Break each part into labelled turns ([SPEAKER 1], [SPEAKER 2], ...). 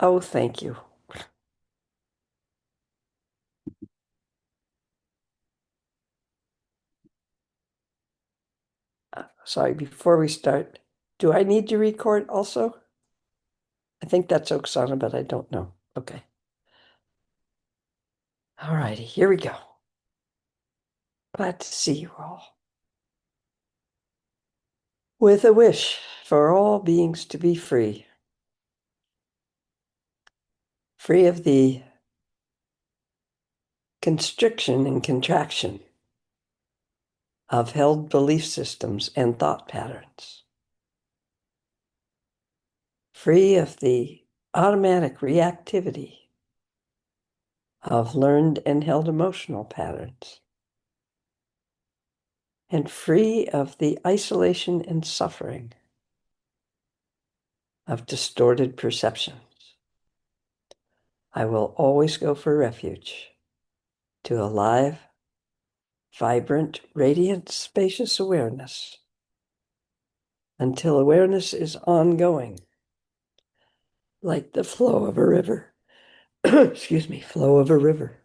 [SPEAKER 1] Oh, thank you. Sorry, before we start, do I need to record also? I think that's Oksana, but I don't know. Okay. All righty, here we go. Glad to see you all. With a wish for all beings to be free, free of the constriction and contraction of held belief systems and thought patterns, free of the automatic reactivity of learned and held emotional patterns, and free of the isolation and suffering of distorted perceptions. I will always go for refuge to a live, vibrant, radiant, spacious awareness until awareness is ongoing, like the flow of a river. Excuse me, flow of a river.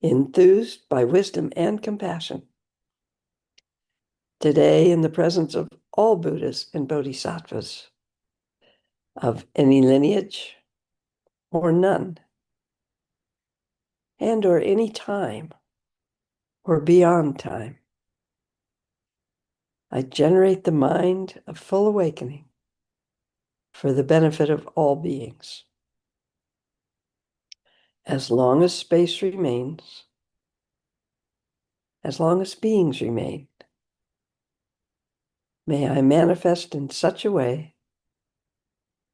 [SPEAKER 1] Enthused by wisdom and compassion. Today, in the presence of all Buddhas and Bodhisattvas, of any lineage or none, and or any time or beyond time, I generate the mind of full awakening for the benefit of all beings. As long as space remains, as long as beings remain, may I manifest in such a way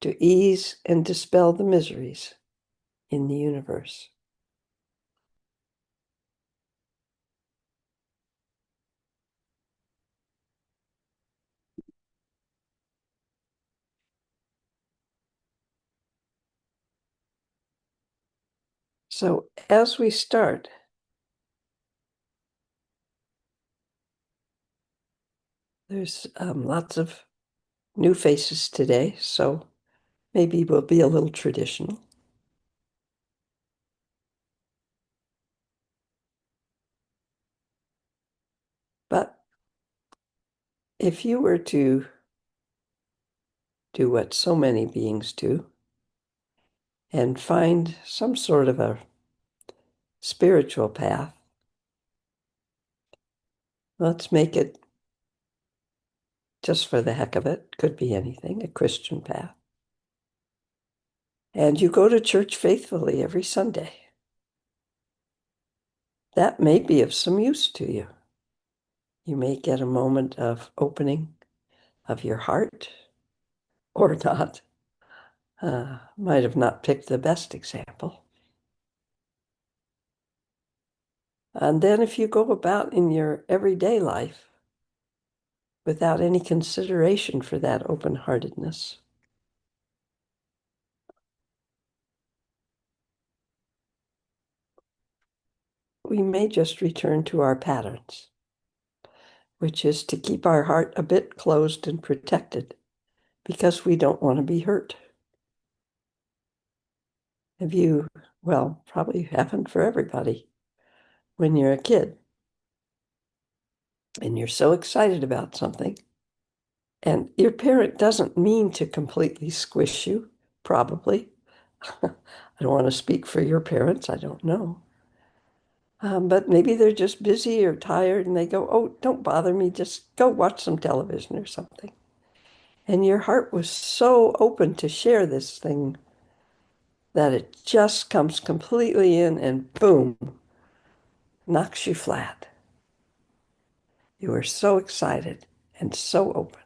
[SPEAKER 1] to ease and dispel the miseries in the universe. So as we start, there's lots of new faces today, so maybe we'll be a little traditional. But if you were to do what so many beings do and find some sort of a spiritual path, let's make it just for the heck of it, could be anything, a Christian path. And you go to church faithfully every Sunday. That may be of some use to you. You may get a moment of opening of your heart or not. Might have not picked the best example. And then if you go about in your everyday life without any consideration for that open-heartedness, we may just return to our patterns, which is to keep our heart a bit closed and protected because we don't want to be hurt. Have you, well, probably haven't for everybody, when you're a kid and you're so excited about something, and your parent doesn't mean to completely squish you, probably. I don't want to speak for your parents, I don't know. But maybe they're just busy or tired and they go, oh, don't bother me, just go watch some television or something. And your heart was so open to share this thing that it just comes completely in and boom, knocks you flat. You were so excited and so open.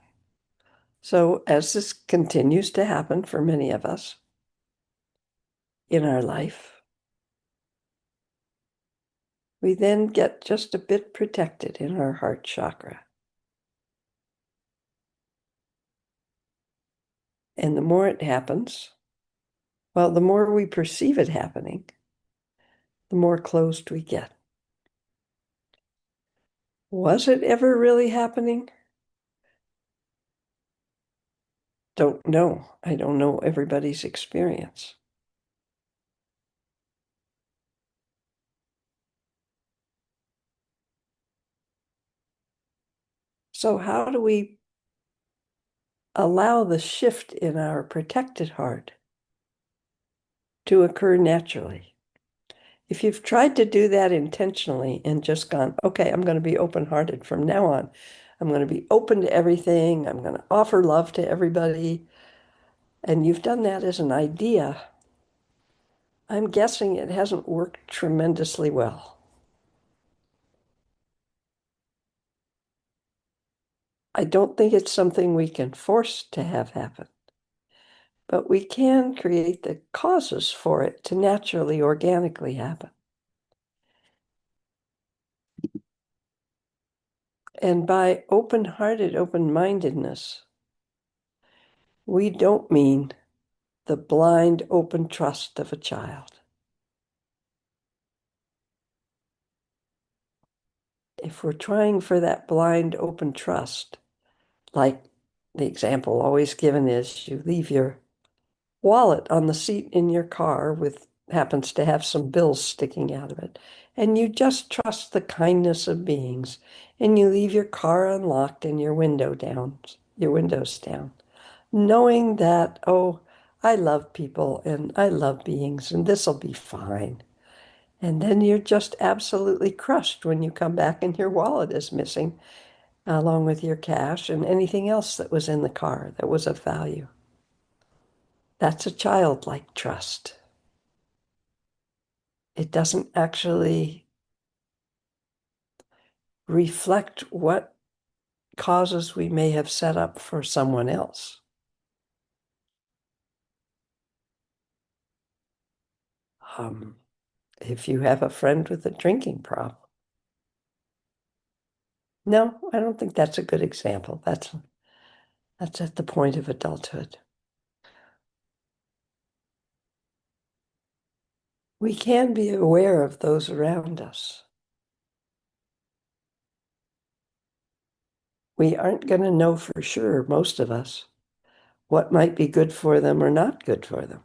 [SPEAKER 1] So as this continues to happen for many of us in our life, we then get just a bit protected in our heart chakra. And the more it happens, well, the more we perceive it happening, the more closed we get. Was it ever really happening? don't know. I don't know everybody's experience. So how do we allow the shift in our protected heart to occur naturally? If you've tried to do that intentionally and just gone, okay, I'm going to be open-hearted from now on. I'm going to be open to everything. I'm going to offer love to everybody. And you've done that as an idea. I'm guessing it hasn't worked tremendously well. I don't think it's something we can force to have happen, but we can create the causes for it to naturally, organically happen. And by open-hearted, open-mindedness, we don't mean the blind, open trust of a child. If we're trying for that blind, open trust, like the example always given is you leave your wallet on the seat in your car with happens to have some bills sticking out of it, and you just trust the kindness of beings, and you leave your car unlocked and your windows down, knowing that, oh, I love people and I love beings and this'll be fine. And then you're just absolutely crushed when you come back and your wallet is missing, along with your cash and anything else that was in the car that was of value. That's a childlike trust. It doesn't actually reflect what causes we may have set up for someone else. Um, if you have a friend with a drinking problem, no, I don't think that's a good example. That's at the point of adulthood. We can be aware of those around us. We aren't going to know for sure, most of us, what might be good for them or not good for them.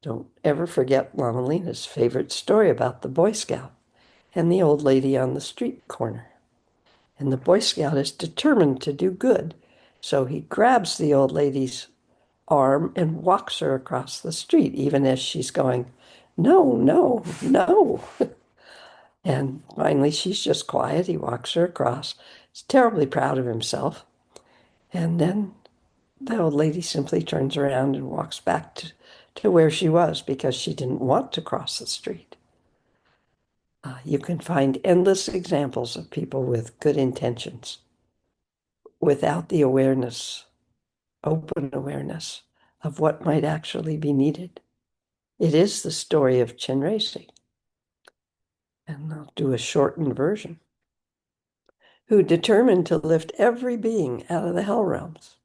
[SPEAKER 1] Don't ever forget Lama Lena's favorite story about the Boy Scout and the old lady on the street corner. And the Boy Scout is determined to do good. So he grabs the old lady's arm and walks her across the street, even as she's going, no, no, no. And finally, she's just quiet. He walks her across. He's terribly proud of himself. And then the old lady simply turns around and walks back to where she was because she didn't want to cross the street. You can find endless examples of people with good intentions without the awareness, open awareness of what might actually be needed. It is the story of Chenrezig, and I'll do a shortened version, who determined to lift every being out of the hell realms.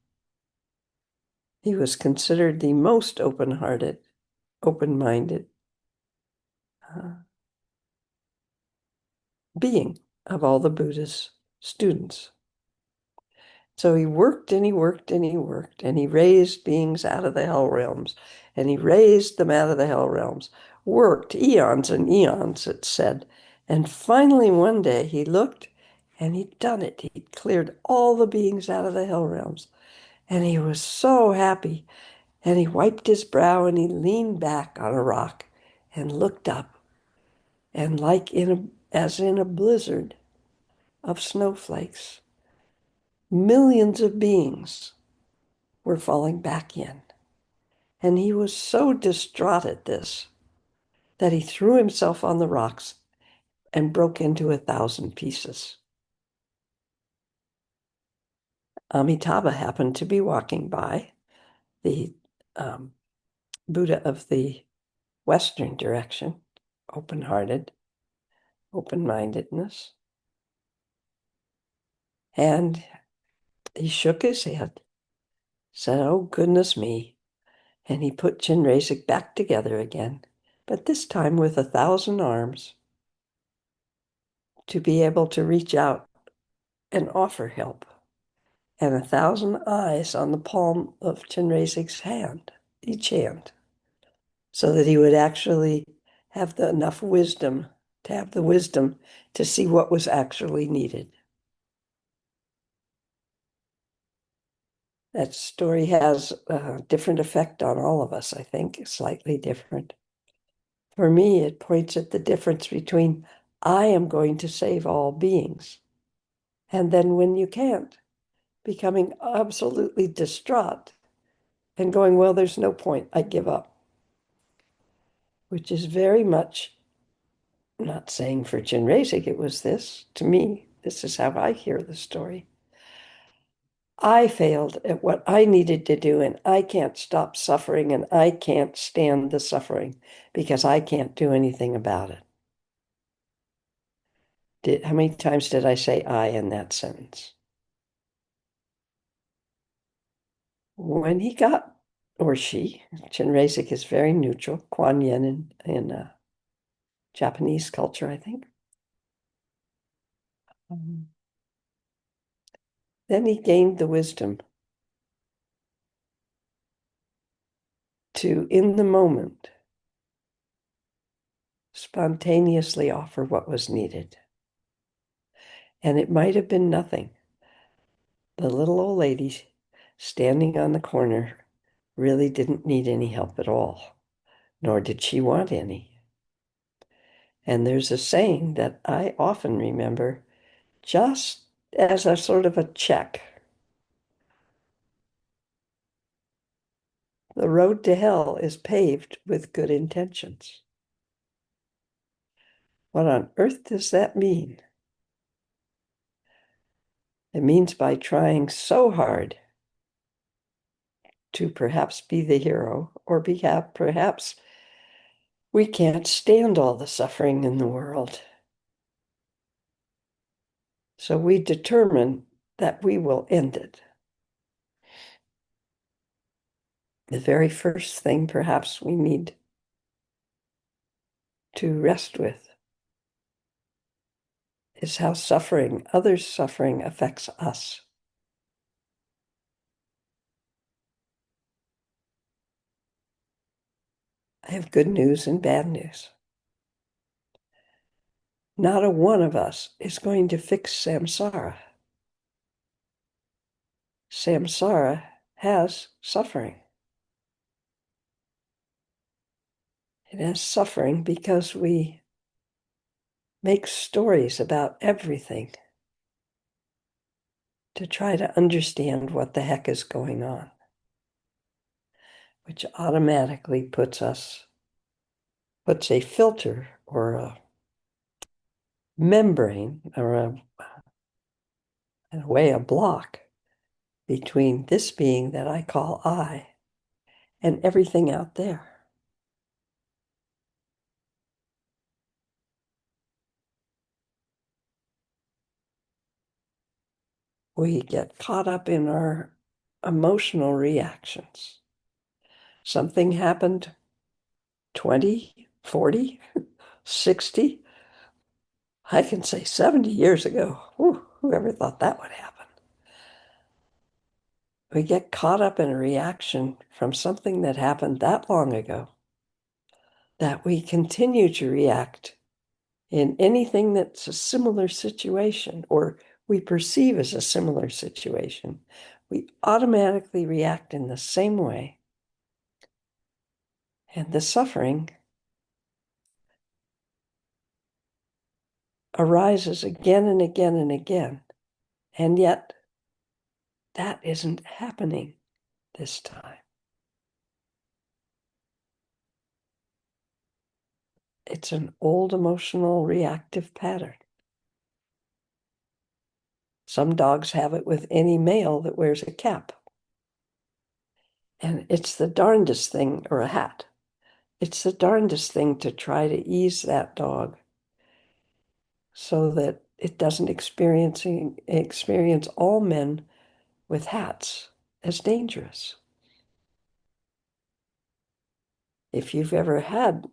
[SPEAKER 1] He was considered the most open-hearted, open-minded uh, being of all the Buddha's students. So he worked and he worked and he worked and he raised beings out of the hell realms and he raised them out of the hell realms, worked eons and eons, it said. And finally one day he looked and he'd done it. He'd cleared all the beings out of the hell realms. And he was so happy. And he wiped his brow and he leaned back on a rock and looked up. And as in a blizzard of snowflakes, millions of beings were falling back in. And he was so distraught at this that he threw himself on the rocks and broke into 1,000 pieces. Amitabha happened to be walking by, the um, Buddha of the Western direction, open-hearted, open-mindedness. And he shook his head, said, oh, goodness me. And he put Chenrezig back together again, but this time with 1,000 arms to be able to reach out and offer help. and 1,000 eyes on the palm of Chenrezig's hand, each hand, so that he would actually have enough wisdom to have the wisdom to see what was actually needed. That story has a different effect on all of us, I think, slightly different. For me, it points at the difference between I am going to save all beings, and then when you can't, becoming absolutely distraught and going, well, there's no point, I give up, which is very much, I'm not saying for Chenrezig it was this. To me, this is how I hear the story. I failed at what I needed to do, and I can't stop suffering, and I can't stand the suffering because I can't do anything about it. How many times did I say I in that sentence? When he got, or she, Chenrezig is very neutral, Kuan Yin in Japanese culture, I think. Um, Then he gained the wisdom to, in the moment, spontaneously offer what was needed. And it might have been nothing. The little old lady standing on the corner really didn't need any help at all, nor did she want any. And there's a saying that I often remember just as a sort of a check. The road to hell is paved with good intentions. What on earth does that mean? It means by trying so hard to perhaps be the hero, or perhaps we can't stand all the suffering in the world. So we determine that we will end it. The very first thing perhaps we need to rest with is how others' suffering affects us. I have good news and bad news. Not a one of us is going to fix samsara. Samsara has suffering. It has suffering because we make stories about everything to try to understand what the heck is going on, which automatically puts a filter or a membrane or in a way, a block between this being that I call I and everything out there. We get caught up in our emotional reactions. Something happened 20, 40, 60, I can say 70 years ago. Whew, whoever thought that would happen? We get caught up in a reaction from something that happened that long ago that we continue to react in anything that's a similar situation or we perceive as a similar situation. We automatically react in the same way. And the suffering arises again and again and again. And yet, that isn't happening this time. It's an old emotional reactive pattern. Some dogs have it with any male that wears a cap. And it's the darndest thing, or a hat. It's the darndest thing to try to ease that dog so that it doesn't experience all men with hats as dangerous. If you've ever had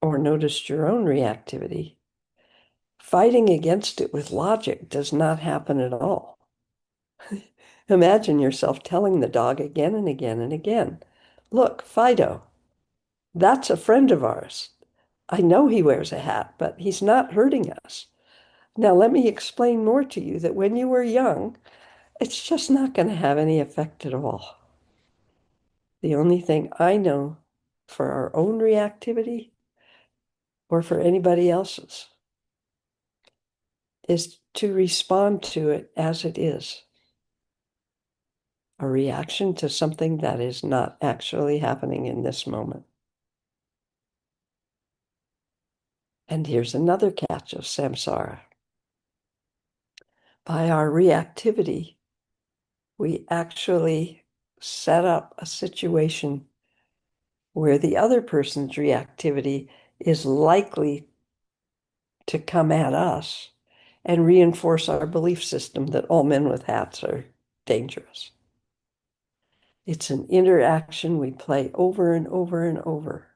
[SPEAKER 1] or noticed your own reactivity, fighting against it with logic does not happen at all. Imagine yourself telling the dog again and again and again, look, Fido, that's a friend of ours. I know he wears a hat, but he's not hurting us. Now, let me explain more to you that when you were young, it's just not going to have any effect at all. The only thing I know for our own reactivity or for anybody else's is to respond to it as it is, a reaction to something that is not actually happening in this moment. And here's another catch of samsara. By our reactivity, we actually set up a situation where the other person's reactivity is likely to come at us and reinforce our belief system that all men with hats are dangerous. It's an interaction we play over and over and over.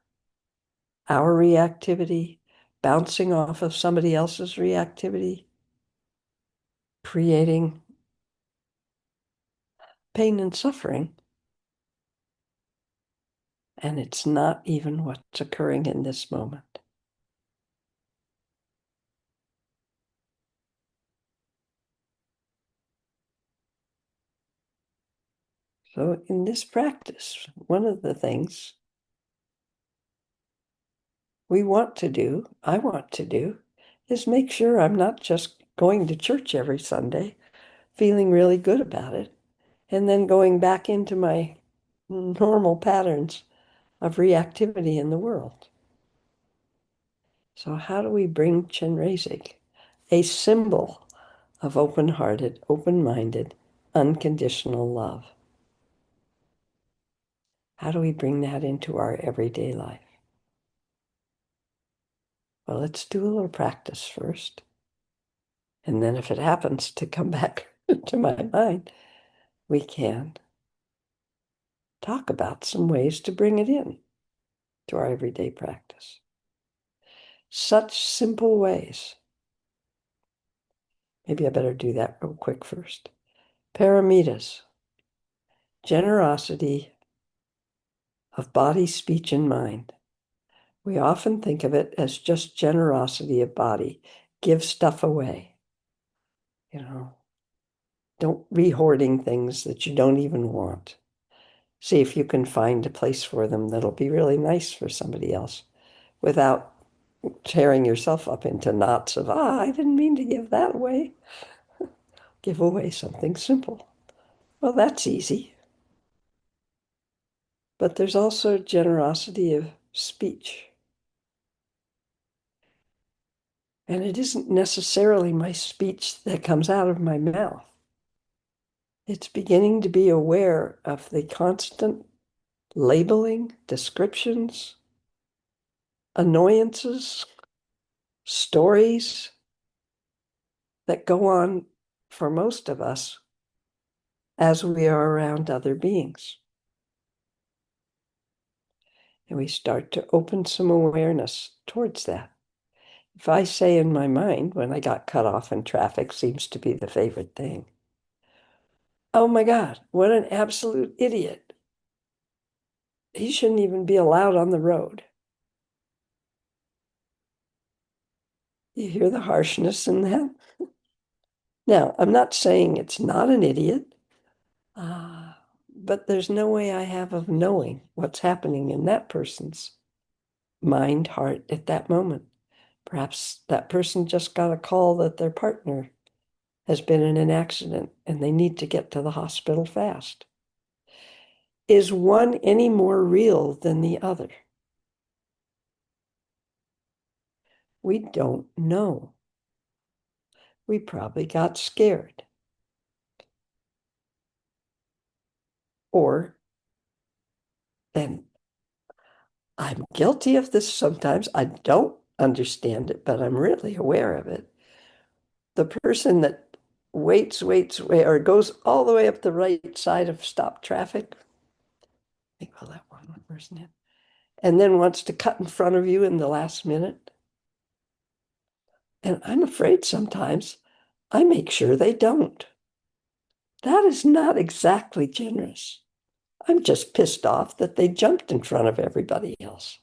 [SPEAKER 1] Our reactivity bouncing off of somebody else's reactivity, creating pain and suffering. And it's not even what's occurring in this moment. So in this practice, one of the things we want to do, I want to do, is make sure I'm not just going to church every Sunday, feeling really good about it, and then going back into my normal patterns of reactivity in the world. So how do we bring Chenrezig, a symbol of open-hearted, open-minded, unconditional love? How do we bring that into our everyday life? Well, let's do a little practice first. And then if it happens to come back to my mind, we can talk about some ways to bring it in to our everyday practice. Such simple ways. Maybe I better do that real quick first. Paramitas, generosity of body, speech, and mind. We often think of it as just generosity of body. Give stuff away. Don't be hoarding things that you don't even want. See if you can find a place for them that'll be really nice for somebody else without tearing yourself up into knots of, I didn't mean to give that away. Give away something simple. Well, that's easy. But there's also generosity of speech. And it isn't necessarily my speech that comes out of my mouth. It's beginning to be aware of the constant labeling, descriptions, annoyances, stories that go on for most of us as we are around other beings. And we start to open some awareness towards that. If I say in my mind, when I got cut off in traffic, seems to be the favorite thing. Oh my God, what an absolute idiot. He shouldn't even be allowed on the road. You hear the harshness in that? Now, I'm not saying it's not an idiot, but there's no way I have of knowing what's happening in that person's mind, heart at that moment. Perhaps that person just got a call that their partner has been in an accident and they need to get to the hospital fast. Is one any more real than the other? We don't know. We probably got scared. Or, and I'm guilty of this sometimes. I don't understand it, but I'm really aware of it. The person that waits, or goes all the way up the right side of stopped traffic, I think, well, that one person in, and then wants to cut in front of you in the last minute. And I'm afraid sometimes I make sure they don't. That is not exactly generous. I'm just pissed off that they jumped in front of everybody else.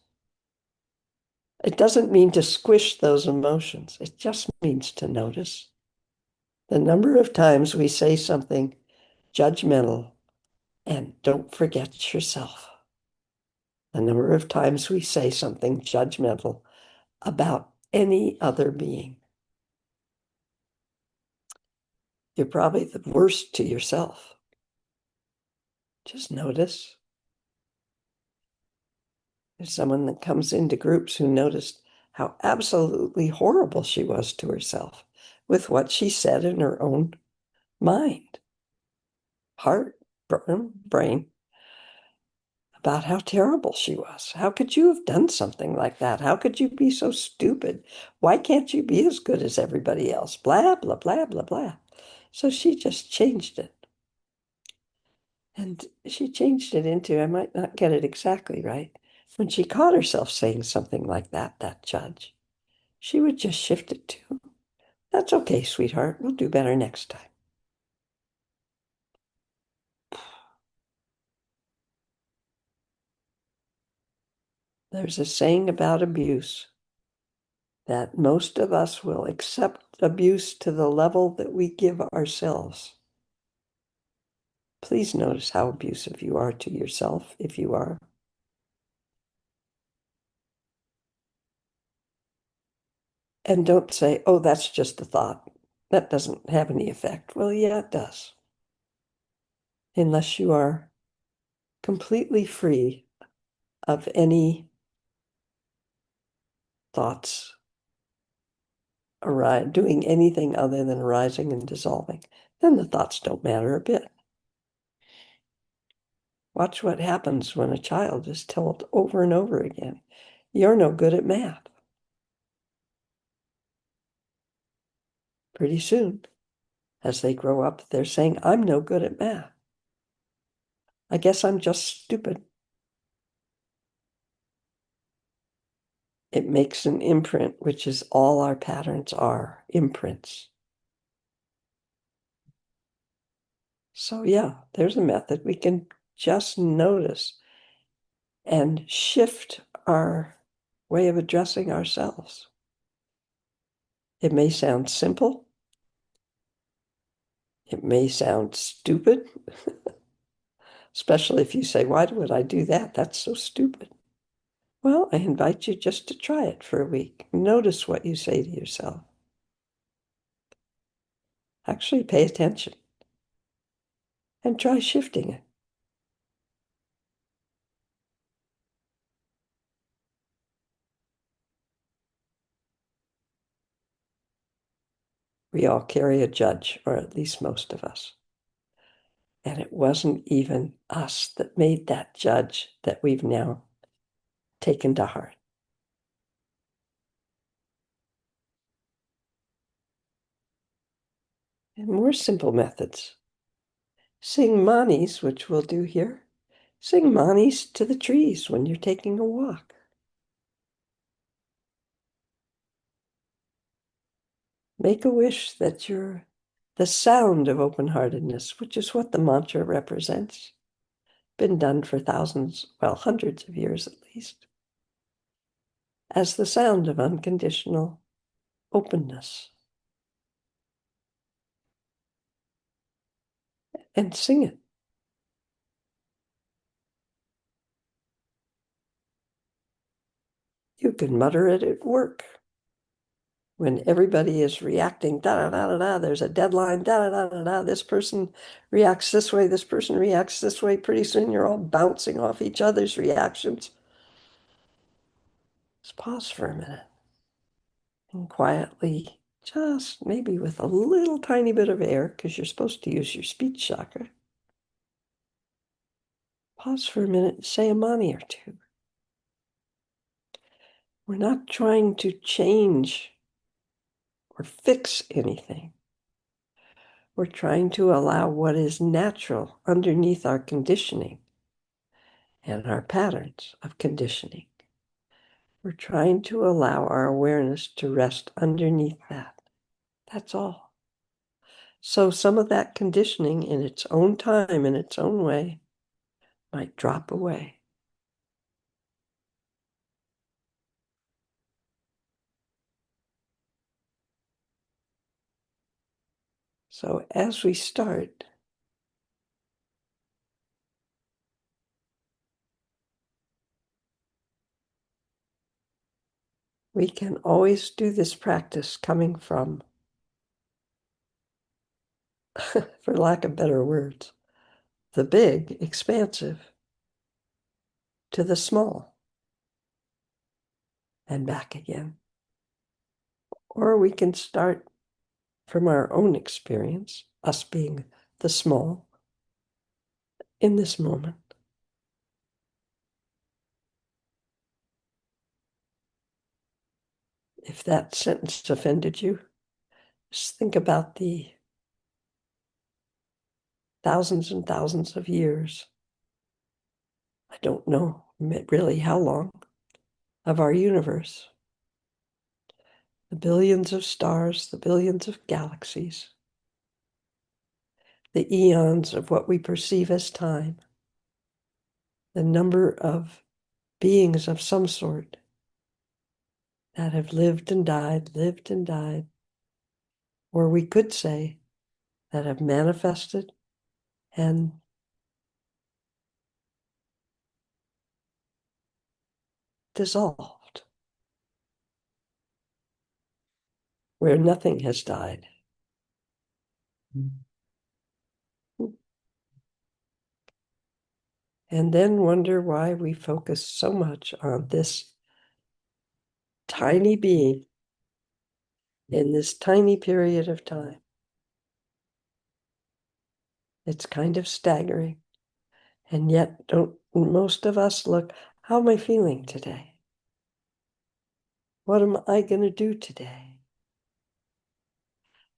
[SPEAKER 1] It doesn't mean to squish those emotions. It just means to notice the number of times we say something judgmental and don't forget yourself. The number of times we say something judgmental about any other being. You're probably the worst to yourself. Just notice. There's someone that comes into groups who noticed how absolutely horrible she was to herself with what she said in her own mind, heart, brain, about how terrible she was. How could you have done something like that? How could you be so stupid? Why can't you be as good as everybody else? Blah, blah, blah, blah, blah. So she just changed it. And she changed it into, I might not get it exactly right. When she caught herself saying something like that judge, she would just shift it to, that's okay, sweetheart. We'll do better next time. There's a saying about abuse that most of us will accept abuse to the level that we give ourselves. Please notice how abusive you are to yourself, if you are. And don't say, oh, that's just a thought. That doesn't have any effect. Well, yeah, it does. Unless you are completely free of any thoughts doing anything other than arising and dissolving, then the thoughts don't matter a bit. Watch what happens when a child is told over and over again, you're no good at math. Pretty soon, as they grow up, they're saying, I'm no good at math. I guess I'm just stupid. It makes an imprint, which is all our patterns are, imprints. So yeah, there's a method. We can just notice and shift our way of addressing ourselves. It may sound simple. It may sound stupid, especially if you say, why would I do that? That's so stupid. Well, I invite you just to try it for a week. Notice what you say to yourself. Actually, pay attention and try shifting it. We all carry a judge, or at least most of us. And it wasn't even us that made that judge that we've now taken to heart. And more simple methods. Sing manis, which we'll do here. Sing manis to the trees when you're taking a walk. Make a wish that you're the sound of open-heartedness, which is what the mantra represents. Been done for thousands, well, hundreds of years at least, as the sound of unconditional openness. And sing it. You can mutter it at work. When everybody is reacting, da da da da da, there's a deadline, da da da da da, this person reacts this way, this person reacts this way. Pretty soon you're all bouncing off each other's reactions. Just pause for a minute and quietly, just maybe with a little tiny bit of air, because you're supposed to use your speech chakra, pause for a minute and say a mani or two. We're not trying to change or fix anything. We're trying to allow what is natural underneath our conditioning and our patterns of conditioning. We're trying to allow our awareness to rest underneath that. That's all. So some of that conditioning in its own time, in its own way, might drop away. So as we start, we can always do this practice coming from, for lack of better words, the big, expansive, to the small, and back again. Or we can start from our own experience, us being the small in this moment. If that sentence offended you, just think about the thousands and thousands of years, I don't know really how long, of our universe. The billions of stars, the billions of galaxies, the eons of what we perceive as time, the number of beings of some sort that have lived and died, or we could say that have manifested and dissolved, where nothing has died. And then wonder why we focus so much on this tiny being in this tiny period of time. It's kind of staggering. And yet, don't most of us look, how am I feeling today? What am I going to do today?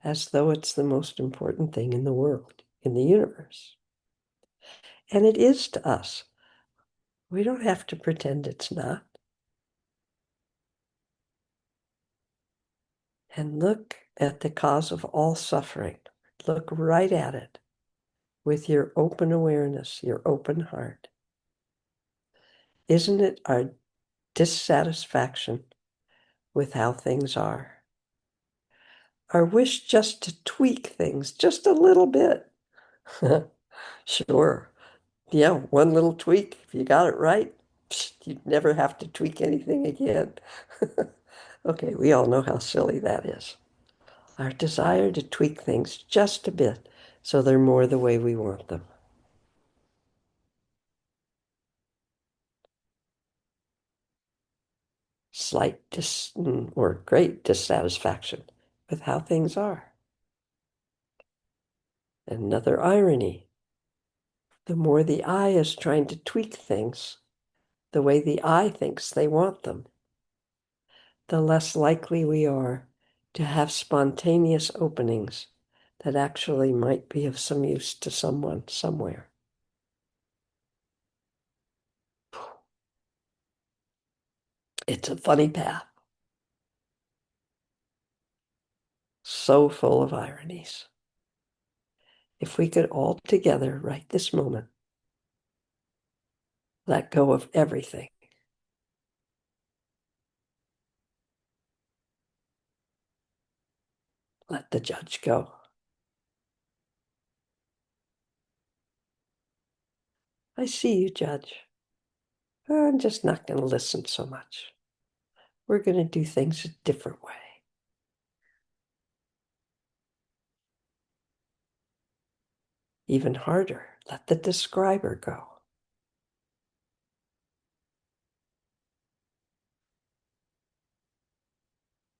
[SPEAKER 1] As though it's the most important thing in the world, in the universe. And it is to us. We don't have to pretend it's not. And look at the cause of all suffering. Look right at it with your open awareness, your open heart. Isn't it our dissatisfaction with how things are? Our wish just to tweak things just a little bit. Sure. Yeah, one little tweak. If you got it right, you'd never have to tweak anything again. Okay, we all know how silly that is. Our desire to tweak things just a bit so they're more the way we want them. Slight or great dissatisfaction with how things are. Another irony. The more the I is trying to tweak things the way the I thinks they want them, the less likely we are to have spontaneous openings that actually might be of some use to someone somewhere. It's a funny path, so full of ironies. If we could all together, right this moment, let go of everything. Let the judge go. I see you, Judge. I'm just not going to listen so much. We're going to do things a different way. Even harder, let the describer go.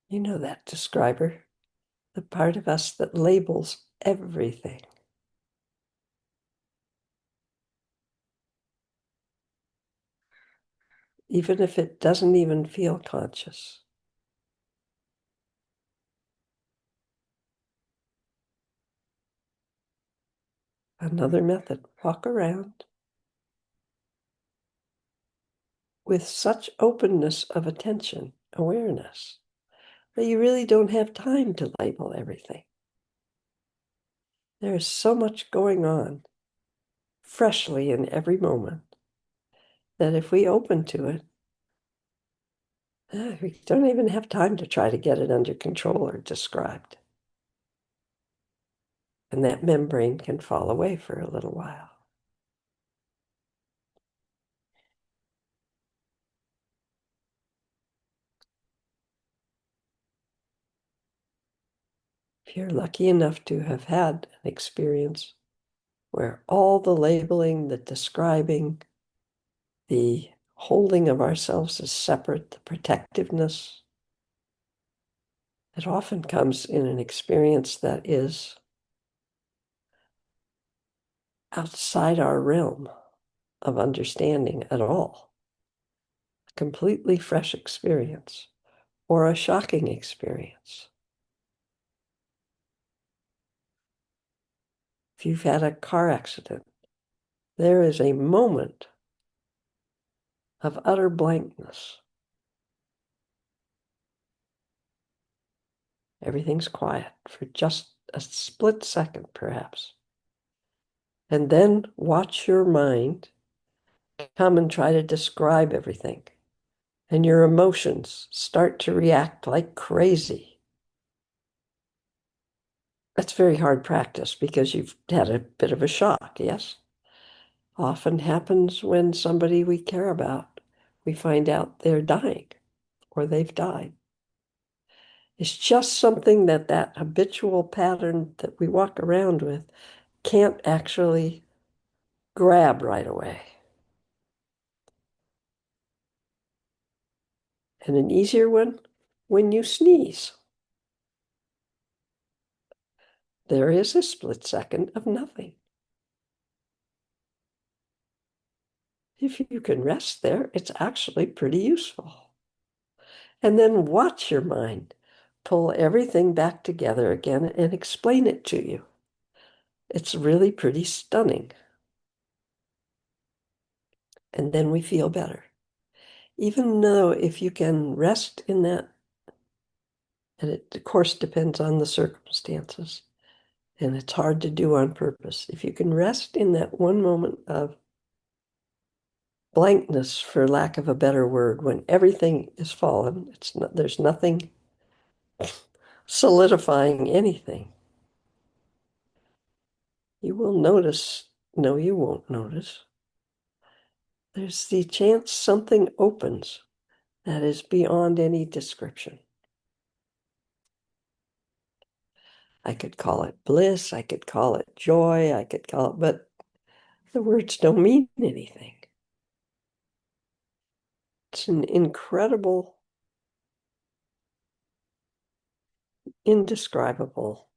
[SPEAKER 1] You know that describer, the part of us that labels everything. Even if it doesn't even feel conscious. Another method, walk around with such openness of attention, awareness, that you really don't have time to label everything. There is so much going on freshly in every moment that if we open to it, we don't even have time to try to get it under control or described. And that membrane can fall away for a little while. If you're lucky enough to have had an experience where all the labeling, the describing, the holding of ourselves as separate, the protectiveness, it often comes in an experience that is outside our realm of understanding at all. A completely fresh experience or a shocking experience. If you've had a car accident, there is a moment of utter blankness. Everything's quiet for just a split second, perhaps. And then watch your mind come and try to describe everything. And your emotions start to react like crazy. That's very hard practice because you've had a bit of a shock, yes? Often happens when somebody we care about, we find out they're dying or they've died. It's just something that habitual pattern that we walk around with can't actually grab right away. And an easier one, when you sneeze. There is a split second of nothing. If you can rest there, it's actually pretty useful. And then watch your mind pull everything back together again and explain it to you. It's really pretty stunning. And then we feel better. Even though if you can rest in that, and it of course depends on the circumstances, and it's hard to do on purpose. If you can rest in that one moment of blankness, for lack of a better word, when everything is fallen, there's nothing solidifying anything. You will notice, no, you won't notice. There's the chance something opens that is beyond any description. I could call it bliss, I could call it joy, I could call it, but the words don't mean anything. It's an incredible, indescribable,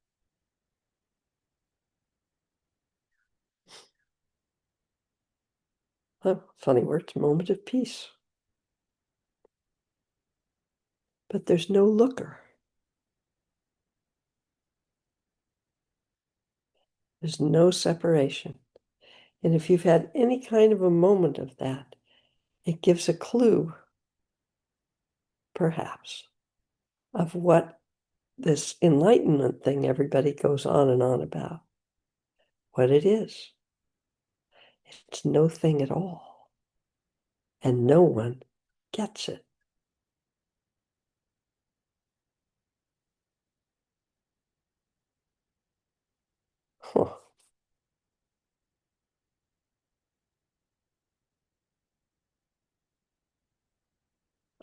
[SPEAKER 1] funny words, moment of peace. But there's no looker. There's no separation. And if you've had any kind of a moment of that, it gives a clue, perhaps, of what this enlightenment thing everybody goes on and on about, what it is. It's no thing at all. And no one gets it. Huh.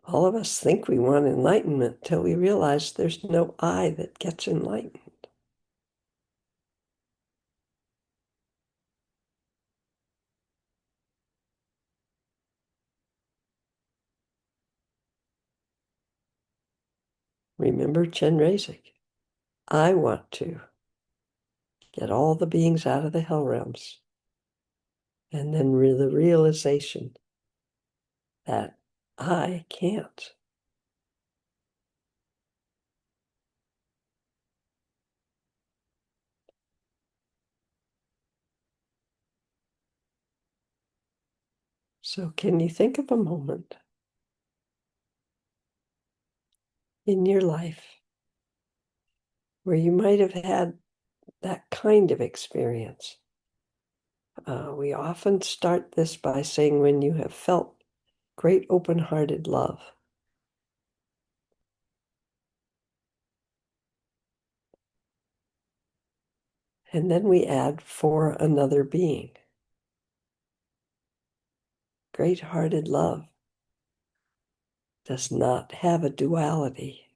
[SPEAKER 1] All of us think we want enlightenment till we realize there's no I that gets enlightened. Remember Chenrezig. I want to get all the beings out of the hell realms. And then the realization that I can't. So can you think of a moment in your life where you might have had that kind of experience. We often start this by saying, when you have felt great open-hearted love. And then we add, for another being. Great-hearted love does not have a duality,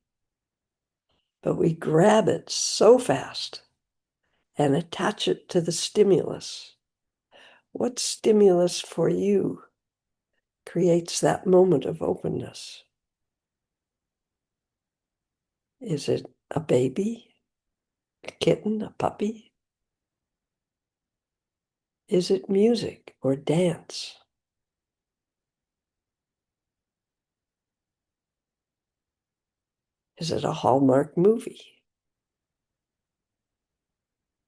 [SPEAKER 1] but we grab it so fast and attach it to the stimulus. What stimulus for you creates that moment of openness? Is it a baby, a kitten, a puppy? Is it music or dance? Is it a Hallmark movie?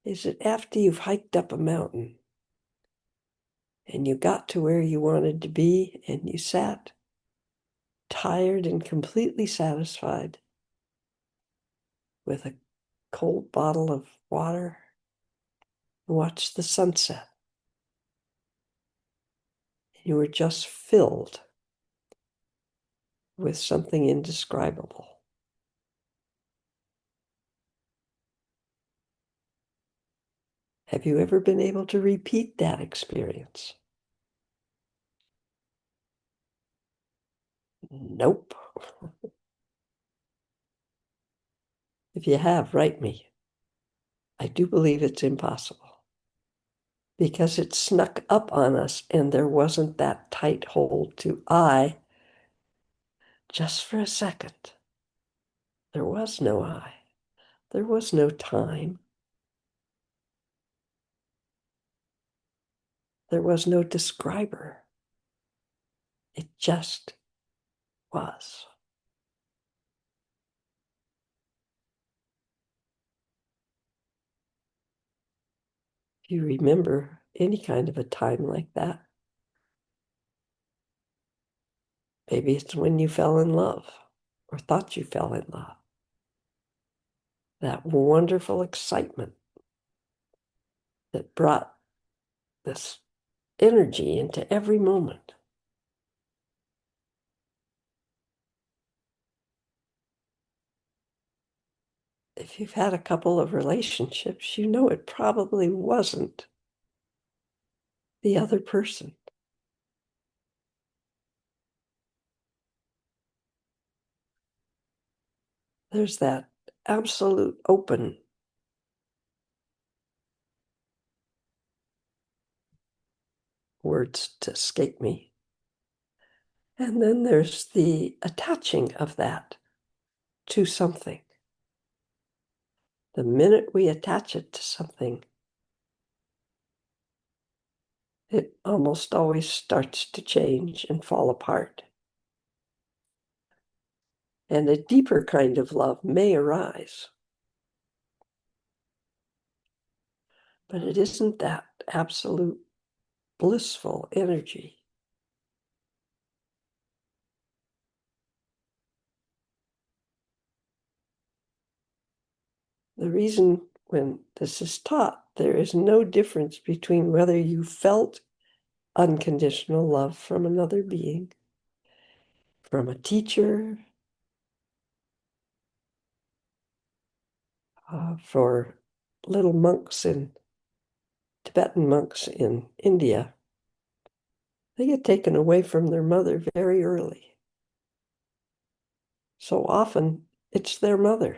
[SPEAKER 1] Is it after you've hiked up a mountain and you got to where you wanted to be and you sat tired and completely satisfied with a cold bottle of water and watched the sunset? You were just filled with something indescribable. Have you ever been able to repeat that experience? Nope. If you have, write me. I do believe it's impossible because it snuck up on us and there wasn't that tight hold to I just for a second. There was no I. There was no time. There was no describer. It just was. If you remember any kind of a time like that, maybe it's when you fell in love or thought you fell in love. That wonderful excitement that brought this energy into every moment. If you've had a couple of relationships, you know it probably wasn't the other person. There's that absolute open, words to escape me. And then there's the attaching of that to something. The minute we attach it to something, it almost always starts to change and fall apart. And a deeper kind of love may arise. But it isn't that absolute blissful energy. The reason when this is taught, there is no difference between whether you felt unconditional love from another being, from a teacher, for little monks in Tibetan monks in India. They get taken away from their mother very early. So often it's their mother,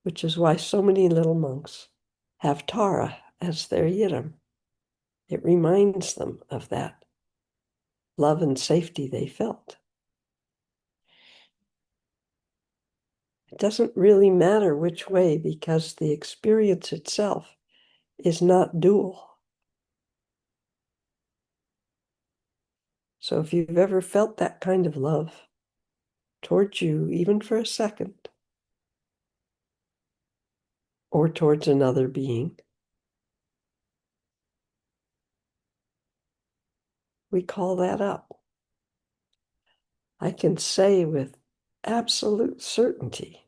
[SPEAKER 1] which is why so many little monks have Tara as their yidam. It reminds them of that love and safety they felt. It doesn't really matter which way because the experience itself is not dual. So if you've ever felt that kind of love towards you, even for a second, or towards another being, we call that up. I can say with absolute certainty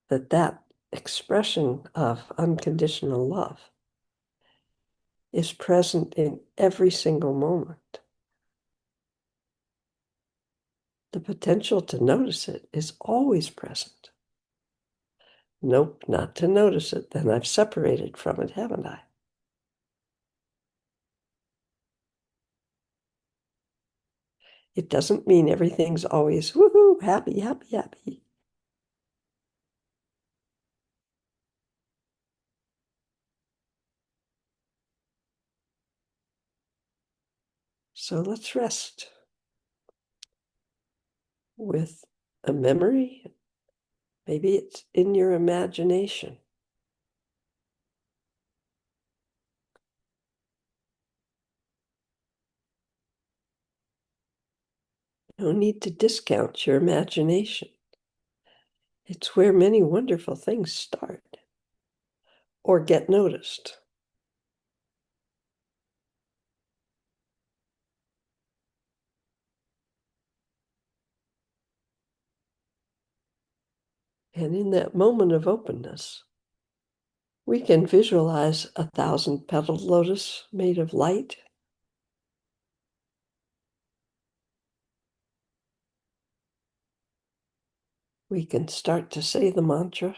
[SPEAKER 1] that that expression of unconditional love is present in every single moment. The potential to notice it is always present. Nope, not to notice it, then I've separated from it, haven't I? It doesn't mean everything's always woohoo, happy, happy, happy. So let's rest with a memory. Maybe it's in your imagination. No need to discount your imagination. It's where many wonderful things start or get noticed. And in that moment of openness, we can visualize 1,000-petaled lotus made of light. We can start to say the mantra,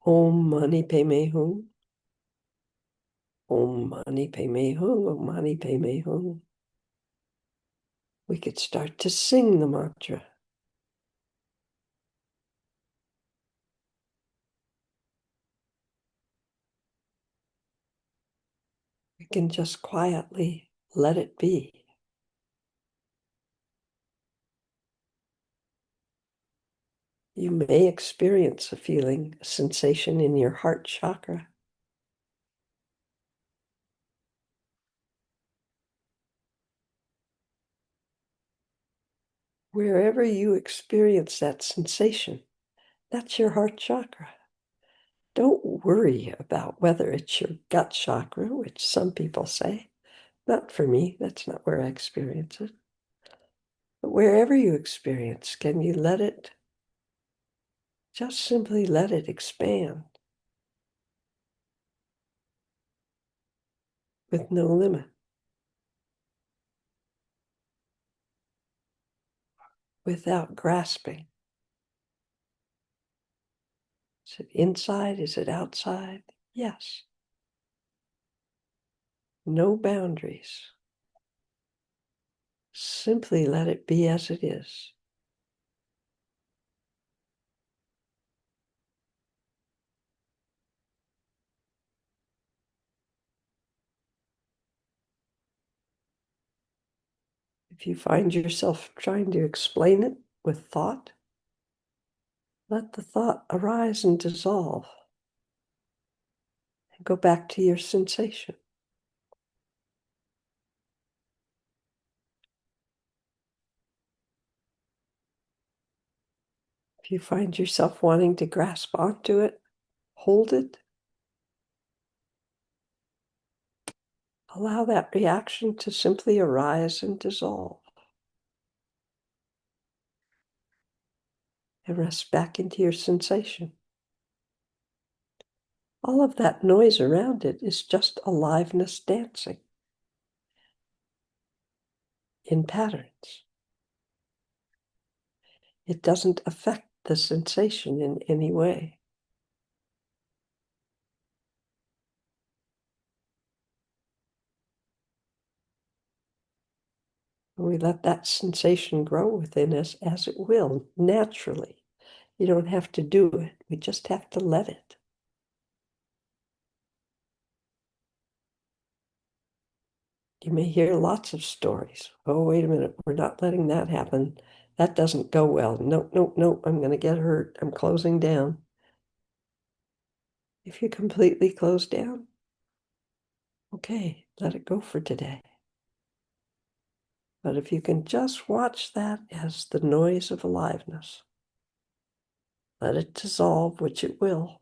[SPEAKER 1] Om Mani Padme Hum. Om Mani Padme Hum, Om Mani Padme Hum. We could start to sing the mantra. We can just quietly let it be. You may experience a feeling, a sensation in your heart chakra. Wherever you experience that sensation, that's your heart chakra. Don't worry about whether it's your gut chakra, which some people say. Not for me, that's not where I experience it. But wherever you experience, can you let it, just simply let it expand with no limit, without grasping? Is it inside? Is it outside? Yes. No boundaries. Simply let it be as it is. If you find yourself trying to explain it with thought, let the thought arise and dissolve and go back to your sensation. If you find yourself wanting to grasp onto it, hold it. Allow that reaction to simply arise and dissolve. And rest back into your sensation. All of that noise around it is just aliveness dancing in patterns. It doesn't affect the sensation in any way. We let that sensation grow within us as it will, naturally. You don't have to do it. We just have to let it. You may hear lots of stories. Oh, wait a minute, we're not letting that happen. That doesn't go well. Nope, nope, nope, I'm going to get hurt. I'm closing down. If you completely close down, okay, let it go for today. But if you can just watch that as the noise of aliveness, let it dissolve, which it will.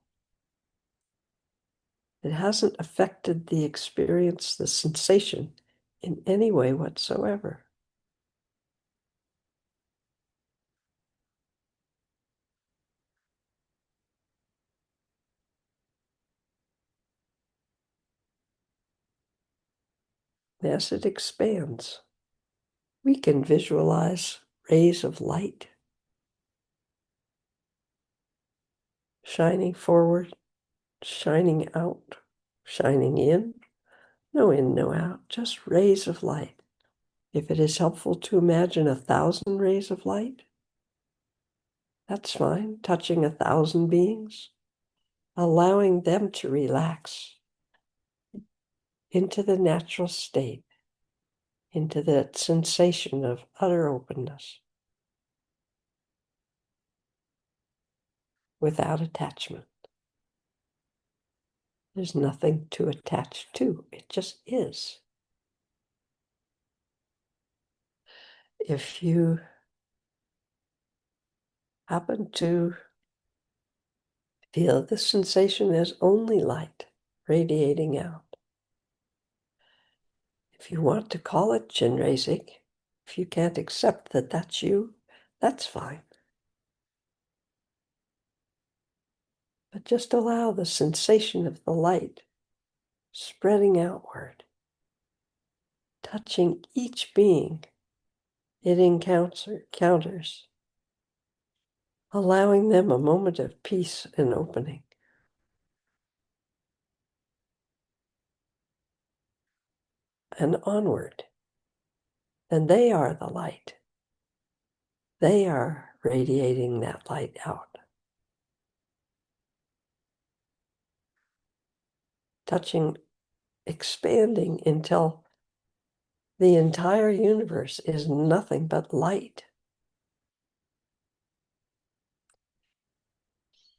[SPEAKER 1] It hasn't affected the experience, the sensation, in any way whatsoever. as it expands, we can visualize rays of light shining forward, shining out, shining in, no out, just rays of light. If it is helpful to imagine 1,000 rays of light, that's fine, touching 1,000 beings, allowing them to relax into the natural state, into that sensation of utter openness without attachment. There's nothing to attach to, it just is. If you happen to feel the sensation as only light radiating out, if you want to call it Chenrezig, if you can't accept that that's you, that's fine. But just allow the sensation of the light spreading outward, touching each being it encounters, allowing them a moment of peace and opening. And onward. And they are the light. They are radiating that light out. Touching, expanding until the entire universe is nothing but light.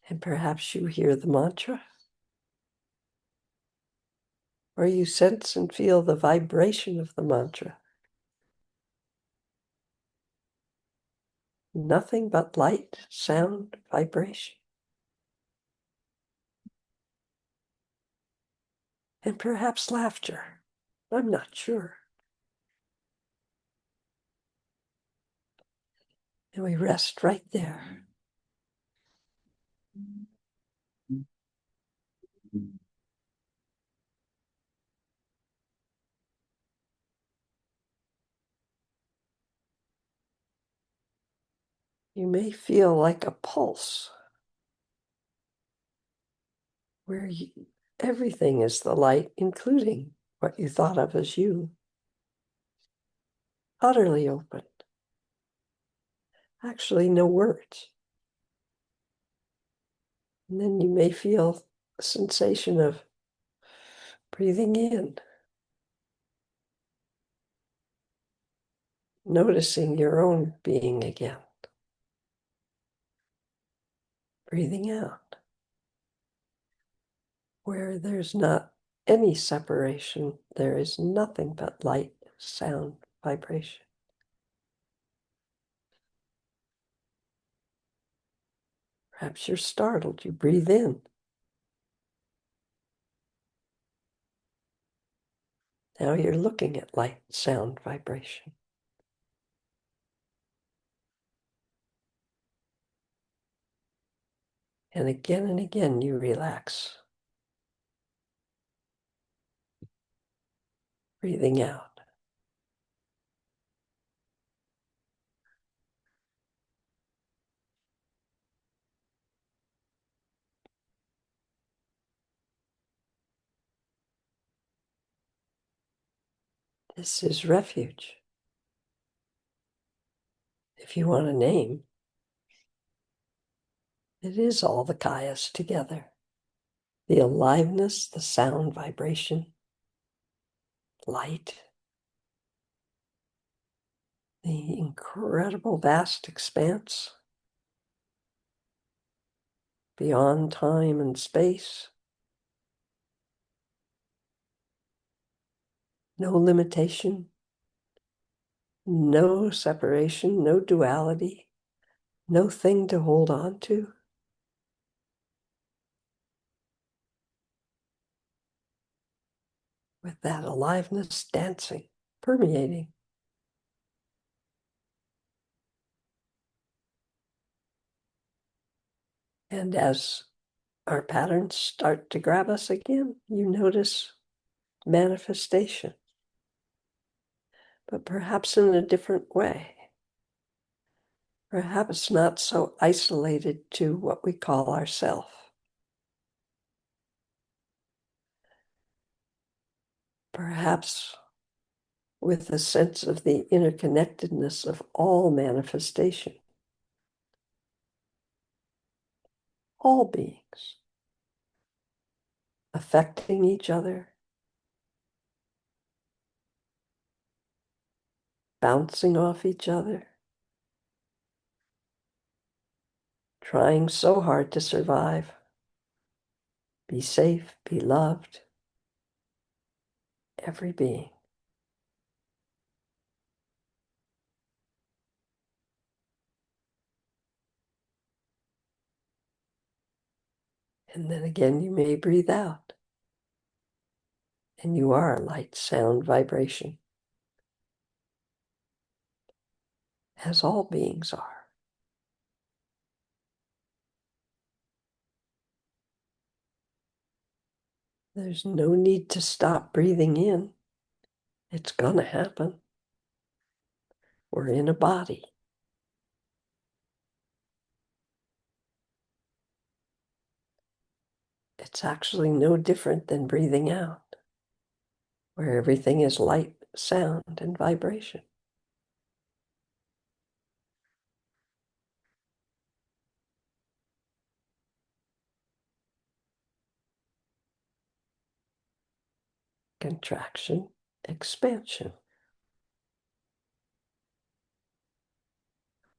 [SPEAKER 1] And perhaps you hear the mantra, or you sense and feel the vibration of the mantra. Nothing but light, sound, vibration. And perhaps laughter. I'm not sure. And we rest right there. You may feel like a pulse where everything is the light, including what you thought of as you. Utterly open. Actually, no words. And then you may feel a sensation of breathing in, noticing your own being again. Breathing out, where there's not any separation, there is nothing but light, sound, vibration. Perhaps you're startled, you breathe in. Now you're looking at light, sound, vibration. And again you relax. Breathing out. This is refuge. If you want a name, it is all the kayas together. The aliveness, the sound, vibration, light, the incredible vast expanse beyond time and space. No limitation, no separation, no duality, no thing to hold on to. With that aliveness dancing, permeating. And as our patterns start to grab us again, you notice manifestation. but perhaps in a different way. Perhaps not so isolated to what we call ourself. Perhaps with a sense of the interconnectedness of all manifestation, all beings, affecting each other, bouncing off each other, trying so hard to survive, be safe, be loved, every being. And then again, you may breathe out. And you are light, sound, vibration, as all beings are. There's no need to stop breathing in. It's going to happen. We're in a body. It's actually no different than breathing out, where everything is light, sound, and vibration. Contraction, expansion.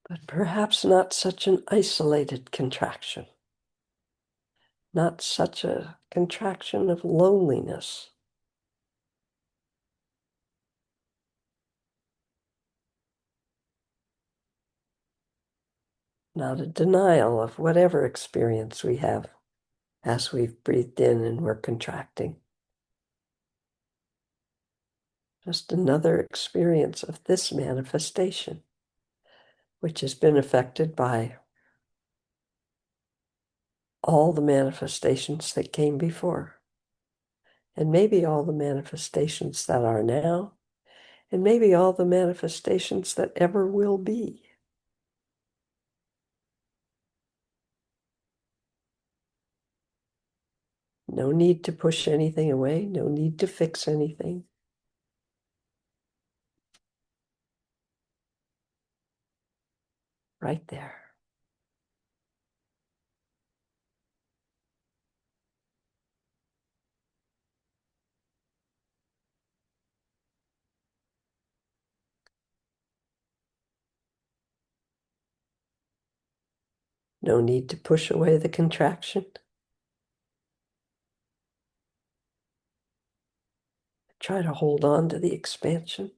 [SPEAKER 1] But perhaps not such an isolated contraction, not such a contraction of loneliness. Not a denial of whatever experience we have as we've breathed in and we're contracting. Just another experience of this manifestation, which has been affected by all the manifestations that came before, and maybe all the manifestations that are now, and maybe all the manifestations that ever will be. No need to push anything away, no need to fix anything. Right there. No need to push away the contraction. Try to hold on to the expansion.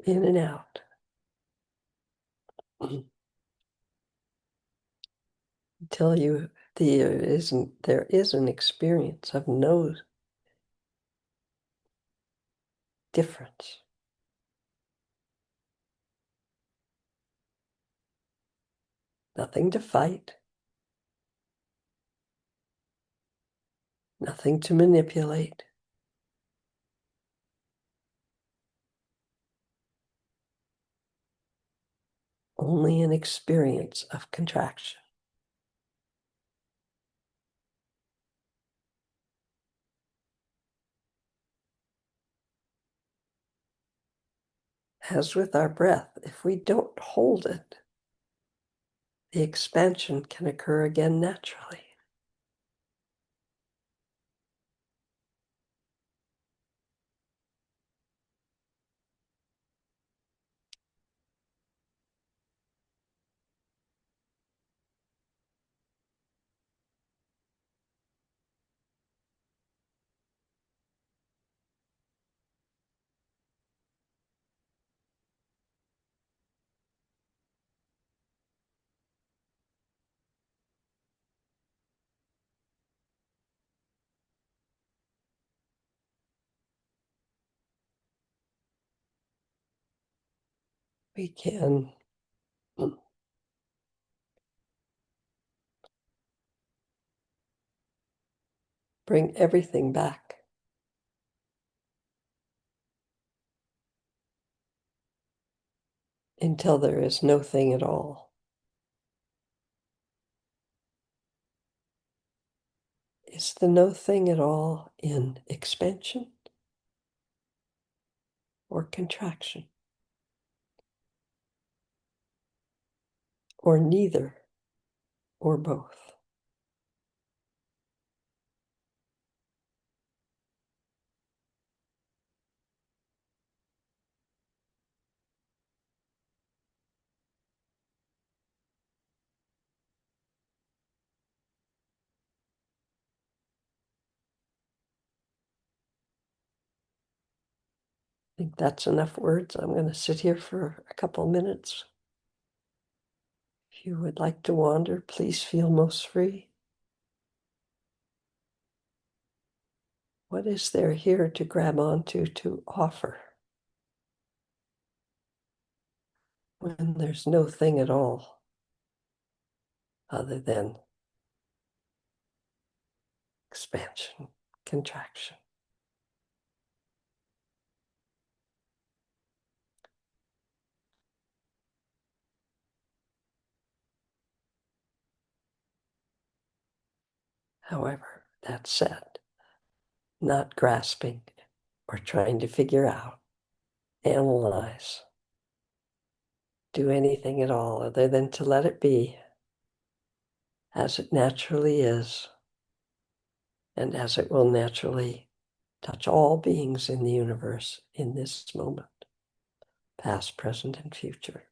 [SPEAKER 1] In and out. Until there is an experience of no difference. Nothing to fight. Nothing to manipulate. Only an experience of contraction. As with our breath, if we don't hold it, the expansion can occur again naturally. We can Bring everything back until there is no thing at all. Is the no thing at all in expansion or contraction? Or neither, or both? I think that's enough words. I'm going to sit here for a couple minutes. If you would like to wander, please feel most free. What is there here to grab onto, to offer, when there's no thing at all other than expansion, contraction? However, that said, not grasping or trying to figure out, analyze, do anything at all other than to let it be as it naturally is and as it will naturally touch all beings in the universe in this moment, past, present, and future.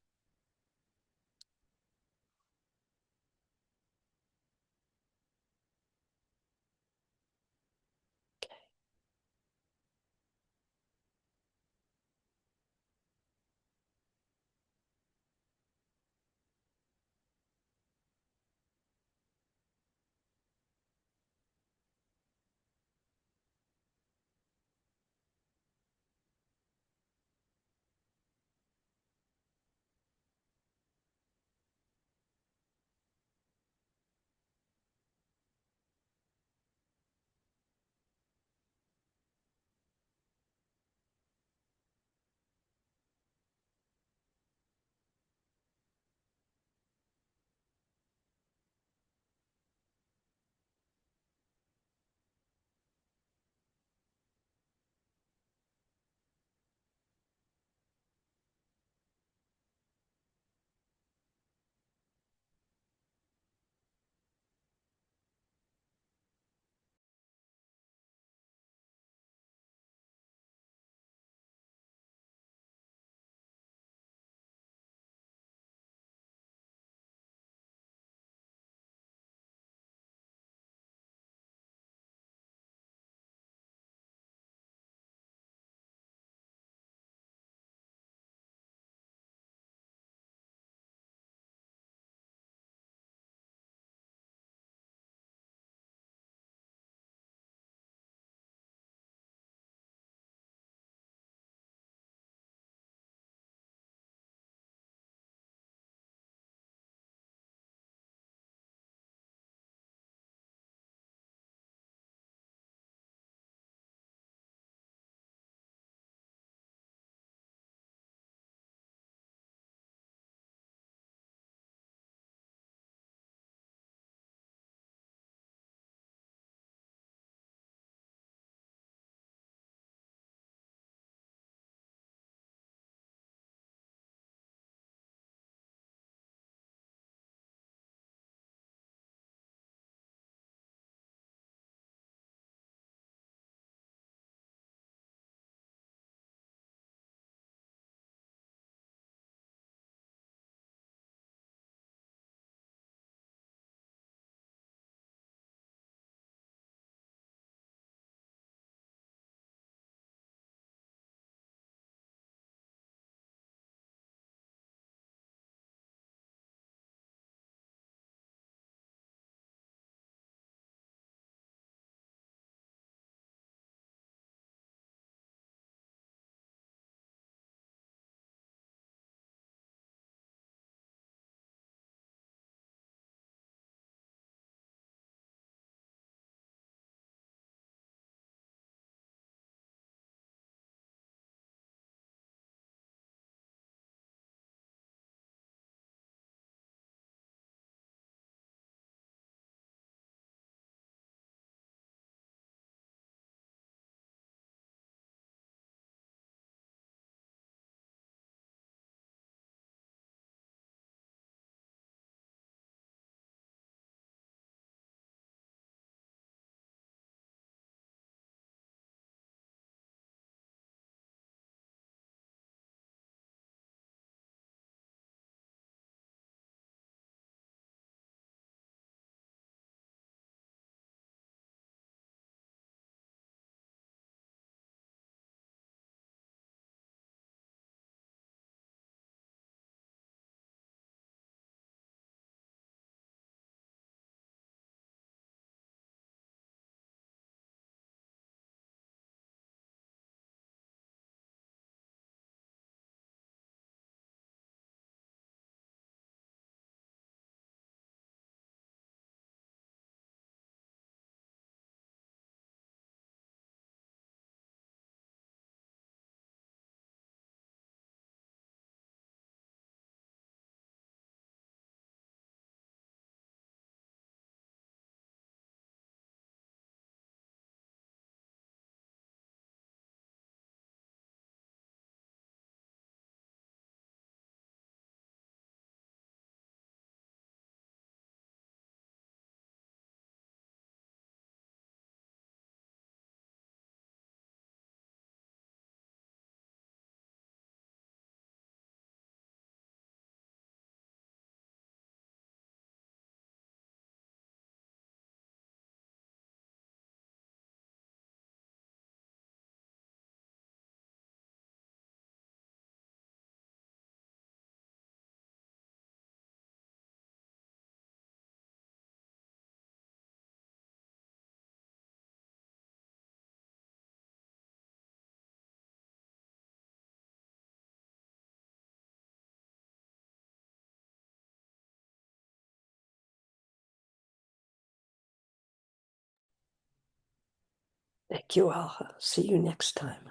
[SPEAKER 1] Thank you. I'll see you next time.